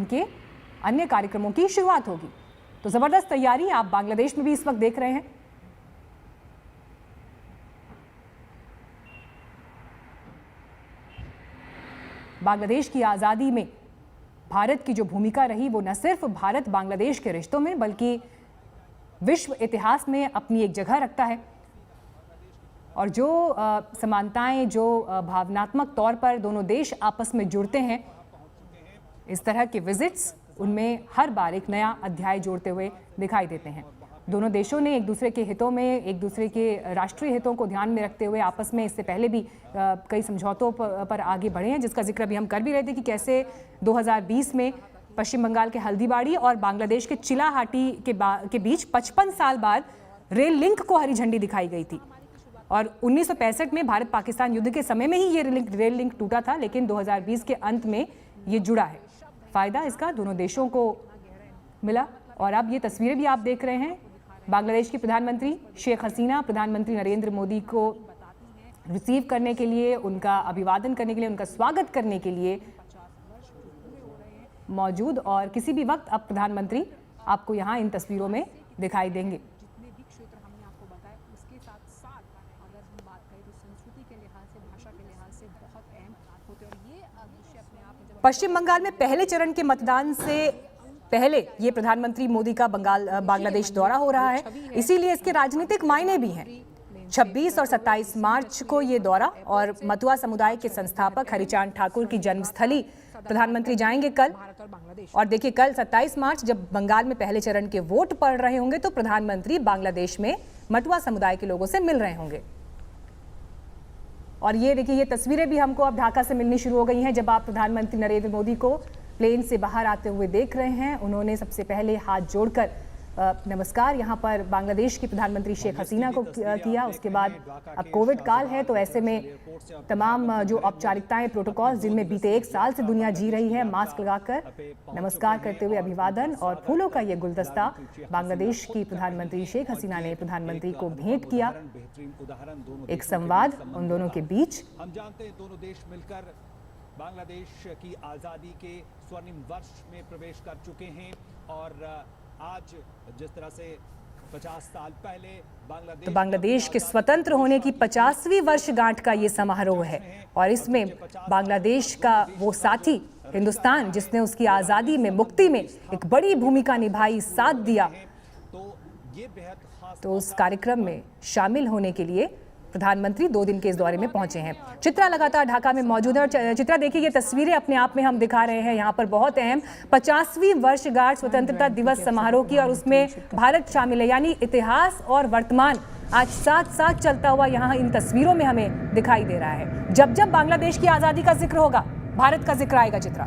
उनके अन्य कार्यक्रमों की शुरुआत होगी। तो जबरदस्त तैयारी आप बांग्लादेश में भी इस वक्त देख रहे हैं। बांग्लादेश की आज़ादी में भारत की जो भूमिका रही वो न सिर्फ भारत बांग्लादेश के रिश्तों में बल्कि विश्व इतिहास में अपनी एक जगह रखता है। और जो समानताएं, जो भावनात्मक तौर पर दोनों देश आपस में जुड़ते हैं, इस तरह के विजिट्स उनमें हर बार एक नया अध्याय जोड़ते हुए दिखाई देते हैं। दोनों देशों ने एक दूसरे के हितों में, एक दूसरे के राष्ट्रीय हितों को ध्यान में रखते हुए आपस में इससे पहले भी कई समझौतों पर आगे बढ़े हैं, जिसका जिक्र अभी हम कर भी रहे थे कि कैसे 2020 में पश्चिम बंगाल के हल्दीबाड़ी और बांग्लादेश के चिलाहाटी के बीच 55 साल बाद रेल लिंक को हरी झंडी दिखाई गई थी। और 1965 में भारत पाकिस्तान युद्ध के समय में ही ये रेल लिंक टूटा था, लेकिन 2020 के अंत में ये जुड़ा है। फ़ायदा इसका दोनों देशों को मिला। और अब ये तस्वीरें भी आप देख रहे हैं, बांग्लादेश की प्रधानमंत्री शेख हसीना प्रधानमंत्री नरेंद्र मोदी को रिसीव करने के लिए, उनका अभिवादन करने के लिए, उनका स्वागत करने के लिए मौजूद। और किसी भी वक्त अब प्रधानमंत्री आपको यहाँ इन तस्वीरों में दिखाई देंगे। पश्चिम बंगाल में पहले चरण के मतदान से पहले ये प्रधानमंत्री मोदी का बांग्लादेश दौरा हो रहा है, इसीलिए इसके राजनीतिक मायने भी हैं। 26 और 27 मार्च को ये दौरा और मतुआ समुदाय के संस्थापक हरिचांद ठाकुर की जन्मस्थली प्रधानमंत्री जाएंगे कल। और देखिए, कल 27 मार्च जब बंगाल में पहले चरण के वोट पड़ रहे होंगे तो प्रधानमंत्री बांग्लादेश में मतुआ समुदाय के लोगों से मिल रहे होंगे। और ये देखिए, ये तस्वीरें भी हमको अब ढाका से मिलनी शुरू हो गई हैं, जब आप प्रधानमंत्री नरेंद्र मोदी को प्लेन से बाहर आते हुए देख रहे हैं। उन्होंने सबसे पहले हाथ जोड़कर नमस्कार यहाँ पर बांग्लादेश की प्रधानमंत्री शेख हसीना को किया। उसके बाद अब कोविड काल है तो ऐसे में तमाम जो औपचारिकताएं, प्रोटोकॉल जिनमें बीते 1 साल से दुनिया जी रही है, मास्क लगाकर नमस्कार करते हुए अभिवादन और फूलों का ये गुलदस्ता बांग्लादेश की प्रधानमंत्री शेख हसीना ने प्रधानमंत्री को भेंट किया। एक संवाद उन दोनों के बीच। हम जानते हैं दोनों देश मिलकर बांग्लादेश की आज़ादी के स्वर्णिम वर्ष में प्रवेश कर चुके हैं। और आज जिस तरह से 50 साल पहले बांग्लादेश के स्वतंत्र होने की 50वीं वर्षगांठ का ये समारोह है। और इसमें बांग्लादेश का वो साथी हिंदुस्तान, जिसने उसकी आज़ादी में, मुक्ति में एक बड़ी भूमिका निभाई, साथ दिया, तो उस कार्यक्रम में शामिल होने के लिए प्रधानमंत्री 2 दिन के इस दौरे में पहुंचे हैं। चित्रा लगातार ढाका में मौजूद है। और चित्रा, देखिए, ये तस्वीरें अपने आप में हम दिखा रहे हैं यहाँ पर बहुत अहम 50वीं वर्षगांठ स्वतंत्रता दिवस समारोह की, और उसमें भारत शामिल है, यानी इतिहास और वर्तमान आज साथ साथ चलता हुआ यहाँ इन तस्वीरों में हमें दिखाई दे रहा है। जब जब बांग्लादेश की आज़ादी का जिक्र होगा, भारत का जिक्र आएगा। चित्रा।